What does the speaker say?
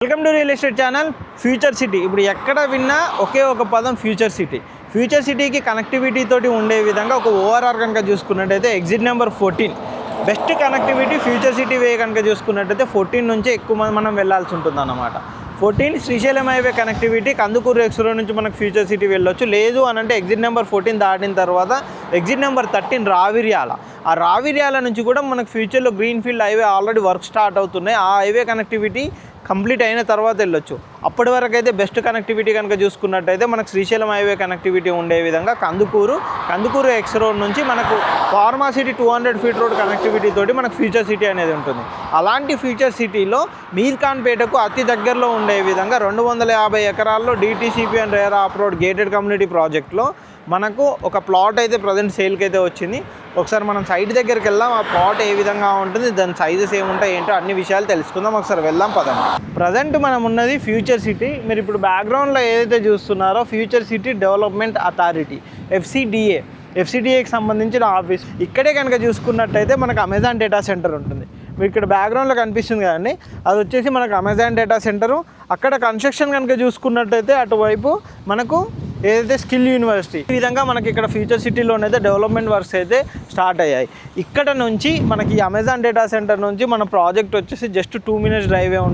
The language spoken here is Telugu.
Welcome to real estate channel. Future city ఇప్పుడు ఎక్కడ విన్నా ఒకే ఒక పదం ఫ్యూచర్ సిటీ. ఫ్యూచర్ సిటీకి కనెక్టివిటీ తోటి ఉండే విధంగా ఒక ఓఆర్ఆర్ కనుక చూసుకున్నట్టయితే exit number 14 best connectivity future city way కనుక చూసుకున్నట్టయితే 14 నుంచి ఎక్కువ మనం వెళ్ళాల్సి ఉంటుంది అన్నమాట. 14 శ్రీశైలం హైవే కనెక్టివిటీ కందుకూరు ఎక్స్రో నుంచి మనకు ఫ్యూచర్ సిటీ వెళ్ళొచ్చు. లేదు అని అంటే ఎగ్జిట్ నెంబర్ 14 దాటిన తర్వాత ఎగ్జిట్ నెంబర్ 13 రావిర్యాల. ఆ రావిర్యాల నుంచి కూడా మనకు ఫ్యూచర్లో greenfield highway already work start అవుతున్నాయి. ఆ హైవే కనెక్టివిటీ కంప్లీట్ అయిన తర్వాత వెళ్ళొచ్చు. అప్పటి వరకు అయితే బెస్ట్ కనెక్టివిటీ కనుక చూసుకున్నట్టయితే మనకు శ్రీశైలం హైవే కనెక్టివిటీ ఉండే విధంగా కందుకూరు ఎక్స్ రోడ్ నుంచి మనకు ఫార్మాసిటీ 200 ఫీట్ రోడ్ కనెక్టివిటీ తోటి మనకు ఫ్యూచర్ సిటీ అనేది ఉంటుంది. అలాంటి ఫ్యూచర్ సిటీలో మీర్ఖాన్పేటకు అతి దగ్గరలో ఉండే విధంగా 250 ఎకరాల్లో DTCP and RERA of road gated community ప్రాజెక్ట్లో మనకు ఒక ప్లాట్ అయితే ప్రజెంట్ సేల్కి అయితే వచ్చింది. ఒకసారి మనం సైట్ దగ్గరికి వెళ్దాం. ఆ ప్లాట్ ఏ విధంగా ఉంటుంది, దాని సైజెస్ ఏముంటాయి, ఏంటో అన్ని విషయాలు తెలుసుకుందాం. ఒకసారి వెళ్దాం పదండి. ప్రజెంట్ మనం ఉన్నది ఫ్యూచర్ సిటీ. మీరు ఇప్పుడు బ్యాక్గ్రౌండ్లో ఏదైతే చూస్తున్నారో ఫ్యూచర్ సిటీ డెవలప్మెంట్ అథారిటీ ఎఫ్సిడిఏకి సంబంధించిన ఆఫీస్. ఇక్కడే కనుక చూసుకున్నట్టయితే మనకు అమెజాన్ డేటా సెంటర్ ఉంటుంది. మీకు ఇక్కడ బ్యాక్గ్రౌండ్లో కనిపిస్తుంది కదండి, అది వచ్చేసి మనకు అమెజాన్ డేటా సెంటరు. అక్కడ కన్స్ట్రక్షన్ కనుక చూసుకున్నట్టయితే అటువైపు మనకు ఏదైతే స్కిల్ యూనివర్సిటీ. ఈ విధంగా మనకి ఇక్కడ ఫ్యూచర్ సిటీలోనైతే డెవలప్మెంట్ వర్క్స్ అయితే స్టార్ట్ అయ్యాయి. ఇక్కడ నుంచి మనకి అమెజాన్ డేటా సెంటర్ నుంచి మన ప్రాజెక్ట్ వచ్చేసి జస్ట్ 2 minutes డ్రైవే ఉంటుంది.